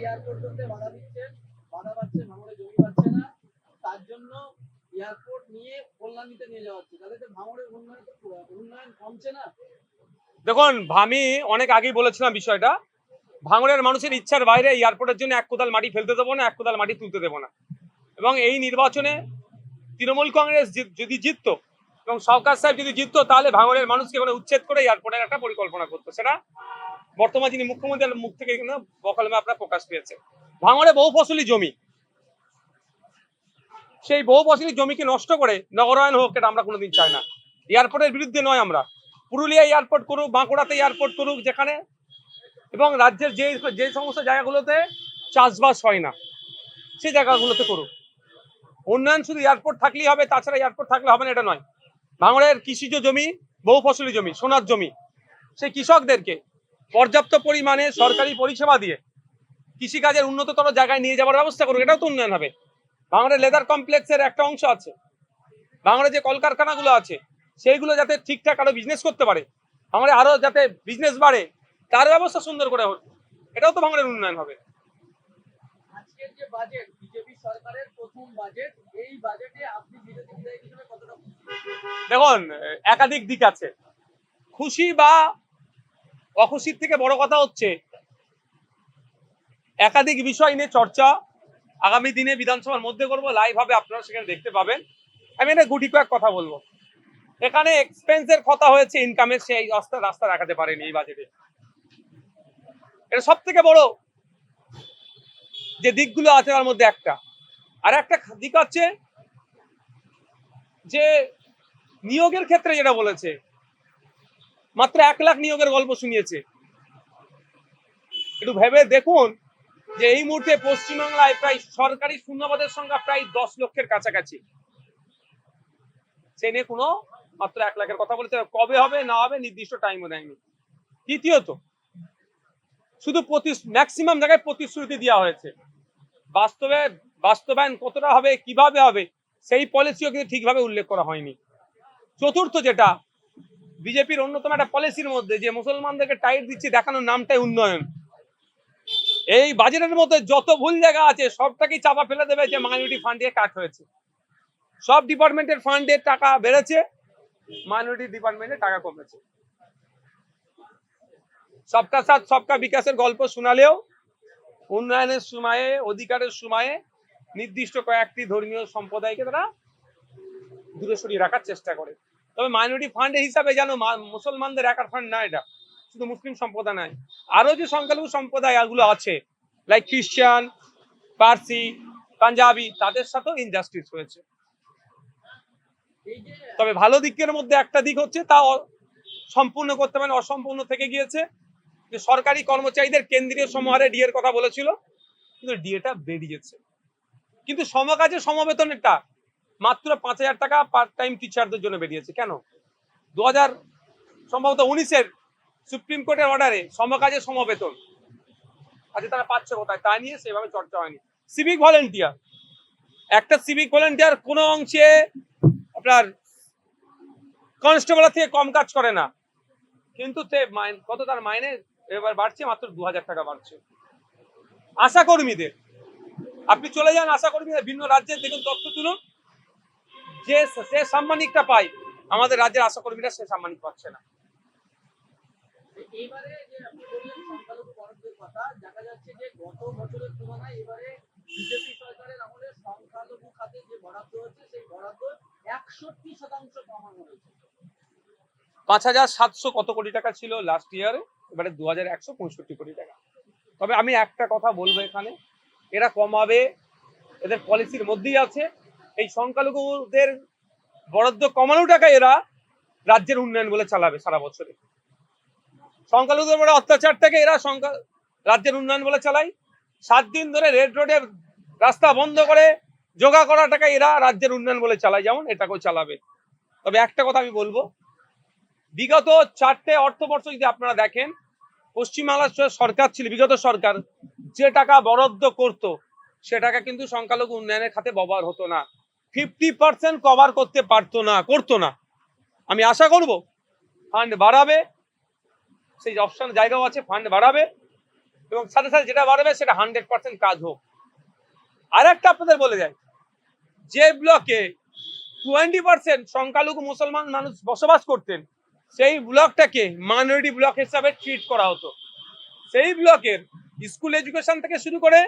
Airport করতে বাধা দিচ্ছেন, বাধা পাচ্ছে, ভাঙড়ে জমি পাচ্ছে না, তার জন্য এয়ারপোর্ট নিয়ে কল্যাণীতে নিয়ে যাওয়া হচ্ছে। তাহলে তো ভাঙড়ের উন্নয়ন কমছে না? দেখুন, আমি অনেক আগেই বলেছিলাম বিষয়টা, ভাঙড়ের মানুষের ইচ্ছার বাইরে এয়ারপোর্টের জন্য এক কোদাল মাটি ফেলতে দেবো না, এক কোদাল মাটি তুলতে দেবো না। এবং এই নির্বাচনে তৃণমূল কংগ্রেস যদি জিততো এবং সরকার সাহেব যদি জিততো, তাহলে ভাঙড়ের মানুষকে উচ্ছেদ করে এয়ারপোর্টের একটা পরিকল্পনা করতো। সেটা বর্তমান যিনি মুখ্যমন্ত্রীর মুখ থেকে বকলমে আপনার প্রকাশ পেয়েছে। ভাঙড়ে বহু ফসলি জমি, সেই বহু ফসলি জমিকে নষ্ট করে নগরায়ণ হোক, এটা আমরা কোনোদিন চাই না। এয়ারপোর্টের বিরুদ্ধে নয় আমরা। পুরুলিয়া এয়ারপোর্ট করুক, বাঁকুড়াতে এয়ারপোর্ট করুক, যেখানে এবং রাজ্যের যে যে সমস্ত জায়গাগুলোতে চাষবাস হয় না সেই জায়গাগুলোতে করুক। উন্নয়ন শুধু এয়ারপোর্ট থাকলেই হবে, তাছাড়া এয়ারপোর্ট থাকলে হবে না, এটা নয়। ভাঙড়ের কৃষিজ জমি, বহু ফসলি জমি, সোনার জমি, সেই কৃষকদেরকে পর্যাপ্ত পরিমাণে সরকারি পরিষেবা দিয়ে কৃষিকাজের উন্নততর জায়গায় নিয়ে যাওয়ার ব্যবস্থা করুক, এটাও তো উন্নয়ন হবে। ভাঙড়ের লেদার কমপ্লেক্সের একটা অংশ আছে, ভাঙড়ে যে কলকারখানাগুলো আছে সেইগুলো যাতে ঠিকঠাক আরো বিজনেস করতে পারে, ভাঙড়ে আরো যাতে বিজনেস বাড়ে, তার ব্যবস্থা সুন্দর করে হোক, এটাও তো ভাঙড়ের উন্নয়ন হবে। আজকের যে বাজেট, বিজেপি সরকারের প্রথম বাজেট, এই বাজেটে আপনি বিরোধী বিধায়ক হিসেবে কতটা খুশি? দেখুন, একাধিক দিক আছে। খুশি বা অখুশির থেকে বড় কথা হচ্ছে একাধিক বিষয় নিয়ে চর্চা আগামী দিনে বিধানসভার মধ্যে করবো, লাইভ হবে, আপনারা সেখানে দেখতে পাবেন। আমি এটা গুটি কয়েক কথা বলবো। এখানে এক্সপেন্সের কথা হয়েছে, ইনকামের সেই রাস্তা রাখাতে পারেনি এই বাজেটে। এটা সব থেকে বড় যে দিকগুলো আছে তার মধ্যে একটা। আর একটা দিক আছে যে নিয়োগের ক্ষেত্রে যেটা বলেছে, মাত্র 1 লাখ নিয়োগের গল্প শুনিয়েছে। একটু ভেবে দেখুন যে এই মুহূর্তে পশ্চিমবাংলায় প্রায় সরকারি শূন্যপদের সংখ্যা প্রায় 10 লক্ষের কাছাকাছি। সে নিয়ে কোনো মাত্র 1 লাখের কথা বলেছে, কবে হবে না হবে নির্দিষ্ট টাইমও দেয়নি। তৃতীয়ত, শুধু ম্যাক্সিমাম জায়গায় প্রতিশ্রুতি দেওয়া হয়েছে, বাস্তবায়ন কতটা হবে, কিভাবে হবে, সেই পলিসিও কিন্তু ঠিকভাবে উল্লেখ করা হয়নি। চতুর্থ, যেটা বিজেপির অন্যতম একটা পলিসির মধ্যে, যে মুসলমানদেরকে টাইট দিচ্ছে দেখানোর নামটাই উন্নয়ন। এই বাজেটের মধ্যে যত ভুল জায়গা আছে সবটাকেই চাপা ফেলে দেবে যে মাইনরিটি ফান্ডে কাট হয়েছে। সব ডিপার্টমেন্টের ফান্ডের টাকা বেড়েছে, মাইনরিটি ডিপার্টমেন্টের টাকা কমেছে। সবকা সাথ সবকা বিকাশের গল্প শোনালেও উন্নয়নের সময়ে, অধিকারের সময়ে নির্দিষ্ট কয়েকটি ধর্মীয় সম্প্রদায়কে তারা দূরে সরিয়ে রাখার চেষ্টা করে। তবে মাইনরিটি ফান্ডের হিসাবে যেন মুসলমানদের একার ফান্ড না, এটা শুধু মুসলিম সম্প্রদায় নয়, আরো যে সংখ্যালঘু সম্প্রদায় এগুলো আছে, লাইক খ্রিস্টান, পার্সি, পাঞ্জাবি, তাদের সাথেও ইনজাস্টিস হয়েছে। তবে ভালো দিকের মধ্যে একটা দিক হচ্ছে, তা সম্পূর্ণ করতে পারেন, অসম্পূর্ণ থেকে গিয়েছে, যে সরকারি কর্মচারীদের কেন্দ্রীয় সমাহারে ডিএর কথা বলেছিল, কিন্তু ডিএটা বেরিয়েছে। কিন্তু সমকাজে সমবেতনেরটা মাত্র 5,000 টাকা পার্ট টাইম টিচারদের জন্য বেরিয়েছে। কেন? 2000 সম্ভবত 19-এর সুপ্রিম কোর্টের অর্ডারে সমকাজে সমবেতন আজ তারা পাচ্ছে কোথায়, তা নিয়ে সেভাবে চর্চা হয়নি। সিভিক ভলেন্টিয়ার, একটা সিভিক ভলেন্টিয়ার কোনো অংশে আপনার কনস্টেবলের থেকে কম কাজ করে না, কিন্তু কত তার মাইনে এবার বাড়ছে, মাত্র 2000 টাকা বাড়ছে। আশা কর্মীদের আপনি চলে যান, আশা কর্মীদের ভিন্ন রাজ্যে দেখুন, তথ্য তুলুন, যে সাম্মানিকটা পায় আমাদের রাজ্যের আশা কর্মীরা সে সাম্মানিক পাচ্ছে না। এবারে যে আপনি বললেন সংখ্যালঘু বরাদ্দের কথা, দেখা যাচ্ছে যে গত বছরের তুলনায় এবারে বিজেপি সরকারের আমলে সংখ্যালঘু খাতে যে বরাদ্দ হচ্ছে সেই বরাদ্দ 61% কমানো হয়েছে। 5,700 কত কোটি টাকা ছিল লাস্ট ইয়ারে, এবারে 2,165 কোটি টাকা। তবে আমি একটা কথা বলবো, এখানে এরা কমাবে, এদের পলিসির মধ্যেই আছে। এই সংখ্যালঘুদের বরাদ্দ কমানো টাকা এরা রাজ্যের উন্নয়ন বলে চালাবে সারা বছরে। সংখ্যালঘুদের বড় অত্যাচারটাকে এরা রাজ্যের উন্নয়ন বলে চালায়। 7 দিন ধরে রেড রোডে রাস্তা বন্ধ করে জোগা করা টাকা এরা রাজ্যের উন্নয়ন বলে চালায়, যেমন এটাকেও চালাবে। তবে একটা কথা আমি বলবো, বিগত 4টে অর্থবর্ষ যদি আপনারা দেখেন, পশ্চিমবাংলার সরকার ছিল, বিগত সরকার যে টাকা বরাদ্দ করত সে টাকা কিন্তু সংখ্যালঘু উন্নয়নের খাতে ব্যবহার হতো না। 50% কভার করতে করতো না। আমি আশা করব ফান্ড বাড়াবে, সেই অপশন জায়গাও আছে, ফান্ড বাড়াবে এবং সাথে সাথে যেটা বাড়বে সেটা 100% কাজ হোক। আর একটা আপনাদের বলে যায়, যে ব্লকে 20% সংখ্যালঘু মুসলমান মানুষ বসবাস করতেন, সেই ব্লকটাকে মাইনরিটি ব্লক হিসাবে ট্রিট করা হতো। সেই ব্লকের স্কুল এডুকেশন থেকে শুরু করে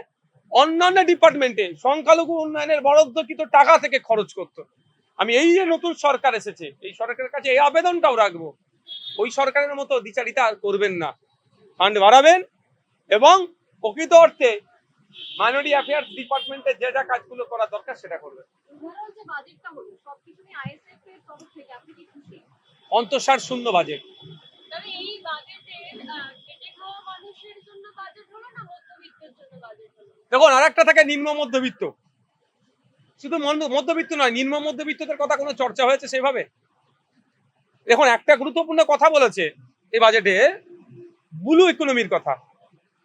অন্যান্য ডিপার্টমেন্টে সংখ্যালঘু উন্নয়নের বরাদ্দকৃত টাকা থেকে খরচ করতো। আমি এই যে নতুন সরকার এসেছে, এই সরকারের কাছে এই আবেদনটাও রাখবো, ওই সরকারের মতো দ্বিচারিতা আর করবেন না, ফান্ড বাড়াবেন এবং প্রকৃত অর্থে মাইনরিটি অ্যাফেয়ার্স ডিপার্টমেন্টে যে যা কাজগুলো করা দরকার সেটা করবেন। অন্তঃসার শূন্য বাজেট। দেখুন, আর একটা থাকে নিম্ন মধ্যবিত্ত, শুধু মধ্যবিত্ত নয়, নিম্ন মধ্যবিত্তদের কথা কোনো চর্চা হয়েছে সেভাবে? দেখুন, একটা গুরুত্বপূর্ণ কথা বলেছে এই বাজেটে, ব্লু ইকোনমির কথা,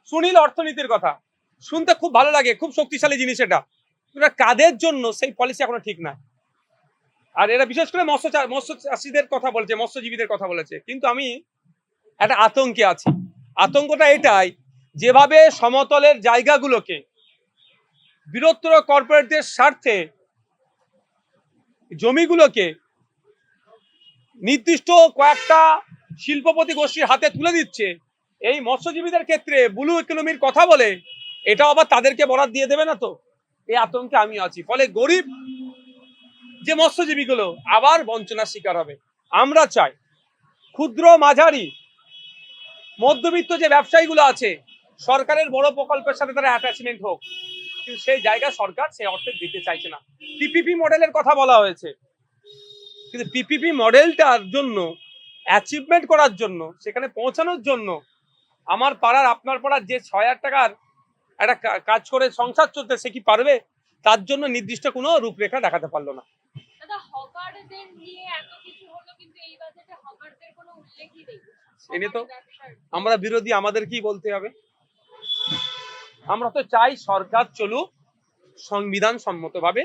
সুনীল অর্থনীতির কথা। শুনতে খুব ভালো লাগে, খুব শক্তিশালী জিনিস এটা, কাদের জন্য সেই পলিসি এখনো ঠিক না। আর এরা বিশেষ করে মৎস্য চাষীদের কথা বলছে, মৎস্যজীবীদের কথা বলেছে। কিন্তু আমি একটা আতঙ্কে আছি। আতঙ্কটা এটাই, যেভাবে সমতলের জায়গাগুলোকে বৃহত্তর কর্পোরেটদের স্বার্থে জমিগুলোকে নির্দিষ্ট কয়েকটা শিল্পপতি গোষ্ঠীর হাতে তুলে দিচ্ছে, এই মৎস্যজীবীদের ক্ষেত্রে ব্লু ইকোনমির কথা বলে এটা আবার তাদেরকে বরাদ দিয়ে দেবে না তো, এই আতঙ্কে আমি আছি। ফলে গরিব যে মৎস্যজীবীগুলো আবার বঞ্চনার শিকার হবে। আমরা চাই ক্ষুদ্র মাঝারি মধ্যবিত্ত যে ব্যবসায়ীগুলো আছে, সরকারের বড় প্রকল্পের সাথে তারা অ্যাটাচমেন্ট হোক, কিন্তু সেই জায়গা সরকার সেই অর্থে দিতে চাইছে না। পিপিপি মডেলের কথা বলা হয়েছে, কিন্তু পিপিপি মডেলটার জন্য অ্যাচিভমেন্ট করার জন্য, সেখানে পৌঁছানোর জন্য আমার পাড়ার আপনার পাড়ার যে 6,000 টাকার একটা কাজ করে সংসার চলতে, সে কি পারবে? তার জন্য নির্দিষ্ট কোনো রূপরেখা দেখাতে পারলো না। এনে তো আমরা বিরোধী, আমাদের কি বলতে হবে? আমরা তো চাই সরকার চলুক সংবিধান সম্মতভাবে,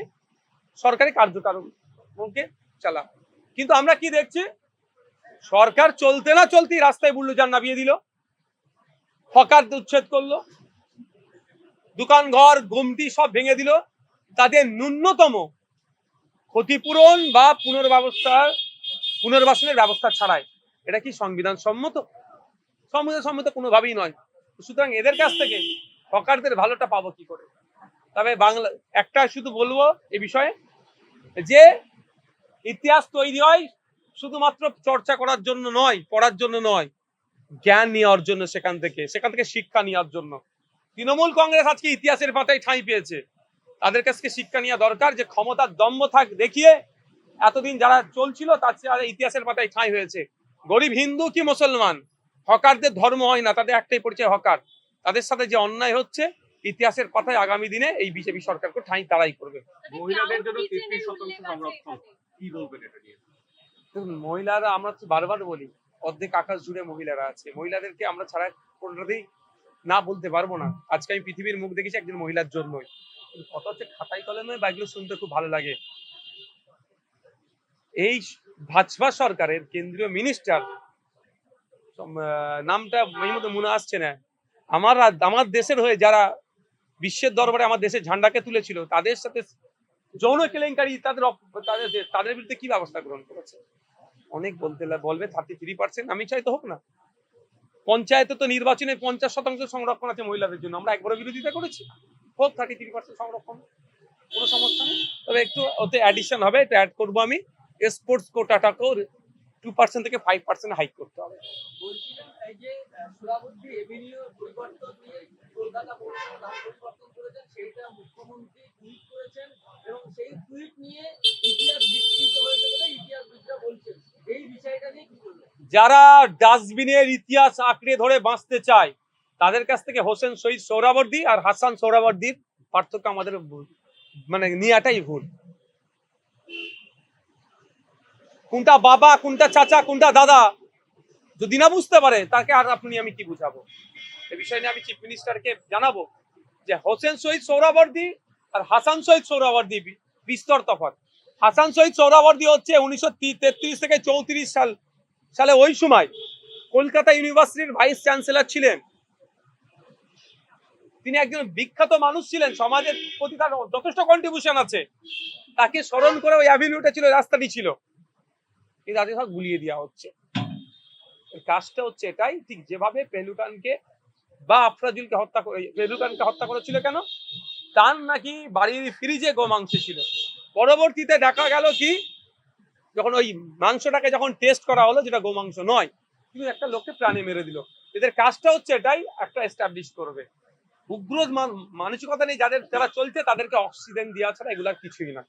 সরকারি কার্যক্রমকে চালা। কিন্তু আমরা কি দেখছি, সরকার চলতে না চলতেই রাস্তায় বুল্ডোজার নামিয়ে দিল, হকারদের উচ্ছেদ করলো, দোকান ঘর গুমটি সব ভেঙে দিল, তাদের ন্যূনতম ক্ষতিপূরণ বা পুনর্বাসনের ব্যবস্থা ছাড়াই। এটা কি সংবিধান সম্মত? সংবিধান সম্মত কোনোভাবেই নয়। সুতরাং এদের কাছ থেকে হকারদের ভালোটা পাবো কি করে? তবে বাংলা একটা শুধু বলবো এ বিষয়ে, যে ইতিহাস তৈরি হয় শুধুমাত্র চর্চা করার জন্য নয়, পড়ার জন্য নয়, জ্ঞান নেওয়ার জন্য, সেখান থেকে শিক্ষা নেওয়ার জন্য। তৃণমূল কংগ্রেস আজকে ইতিহাসের পাতায় ঠাঁই পেয়েছে, তাদের কাছে শিক্ষা নেওয়া দরকার, যে ক্ষমতার দম্ভ দেখিয়ে এতদিন যারা চলছিল তার চেয়ে ইতিহাসের পাতায় ঠাঁই হয়েছে। গরিব হিন্দু কি মুসলমান, হকারদের ধর্ম হয় না, তাদের একটাই পরিচয় হকার। তাদের সাথে যে অন্যায় হচ্ছে, ইতিহাসের পাতায় আগামী দিনে এই বিজেপি সরকারকে ঠাঁই তারাই করবে। মহিলাদের জন্য 33% সংরক্ষণ, কি বলবেন এটা নিয়ে? মহিলারা, আমরা তো বারবার বলি, অর্ধেক আকাশ জুড়ে মহিলারা আছে, মহিলাদেরকে আমরা ছাড়া কোনোটাতেই না বলতে পারবো না। আজকে আমি পৃথিবীর মুখ দেখেছি একজন মহিলার জন্যই। কথা হচ্ছে খাতায় কলমে বা এগুলো শুনতে খুব ভালো লাগে। এই ভাজপা সরকারের কেন্দ্রীয় মিনিস্টার, নামটা মনে আসছে না, আমার দেশের হয়ে যারা বিশ্বের দরবারে আমার দেশের ঝান্ডাকে তুলেছিল, তাদের সাথে যৌন কেলেঙ্কারি, তাদের বিরুদ্ধে কি ব্যবস্থা গ্রহণ করেছে? অনেক বলবে 33%, আমি চাই তো হোক না। পঞ্চায়েতে তো নির্বাচনে 50% সংরক্ষণ আছে মহিলাদের জন্য, আমরা একবারও বিরোধিতা করেছি, হোক 33% সংরক্ষণ, কোনো সমস্যা নেই। তবে একটু ওতে অ্যাডিশন হবে, এটা অ্যাড করবো আমি, স্পোর্টস কোটাটাকেও 2% থেকে 5% হাইক করতে হবে। বলছিলাম এই যে সুরাবুদ্ধি এভিনিউ পরিবর্তন নিয়ে কলকাতা পৌরসভা নাম পরিবর্তন করেছেন, সেইটা মুখ্যমন্ত্রী টুইট করেছেন এবং সেই টুইট নিয়ে ইতিহাস বিকৃত হয়েছে বলে ইতিহাসবিদরা বলছেন। এই বিষয়টা নিয়ে কি বলবেন? যারা ডাস্টবিনের ইতিহাস আঁকড়ে ধরে বাঁচতে চায়, তাদের কাছ থেকে হোসেন শহীদ সোহরাওয়ার্দী আর হাসান সোহরাওয়ার্দীর পার্থক্য আমাদের মানে নেওয়াটাই ভুল। কোনটা বাবা, কোনটা চাচা, কোনটা দাদা যদি না বুঝতে পারে, তাকে আর আমি কি বুঝাবো? এই বিষয় নিয়ে আমি চিফ মিনিস্টারকে জানাবো যে হোসেন শহীদ সোহরাওয়ার্দী আর হাসান শহীদ সোহরাওয়ার্দী বিস্তর তফাৎ। হাসান শহীদ সোহরাওয়ার্দী হচ্ছে 1933 থেকে 34 সালে ওই সময় কলকাতা ইউনিভার্সিটির ভাইস চ্যান্সেলর ছিলেন। তিনি একজন বিখ্যাত মানুষ ছিলেন, সমাজের প্রতি তার যথেষ্ট কন্ট্রিবিউশন আছে, তাকে স্মরণ করে ওই অ্যাভিনিউটা ছিল, রাস্তাটি ছিল, কিন্তু আজকে সব গুলিয়ে দেওয়া হচ্ছে। এর কাজটা হচ্ছে এটাই, ঠিক যেভাবে পেহলুকানকে বা আফরাজুলকে হত্যা করে, পেহলুকানকে হত্যা করেছিল কেন, তার নাকি বাড়ির ফ্রিজে গোমাংস ছিল। পরবর্তীতে দেখা গেল কি, যখন ওই মাংসটাকে যখন টেস্ট করা হলো, যেটা গোমাংস নয়, কিন্তু একটা লোককে প্রাণে মেরে দিল। এদের কাজটা হচ্ছে এটাই, একটা এস্টাবলিশ করবে। উগ্র মানসিকতা নেই যারা চলছে, তাদেরকে অক্সিজেন দেওয়া ছাড়া এগুলার কিছুই না।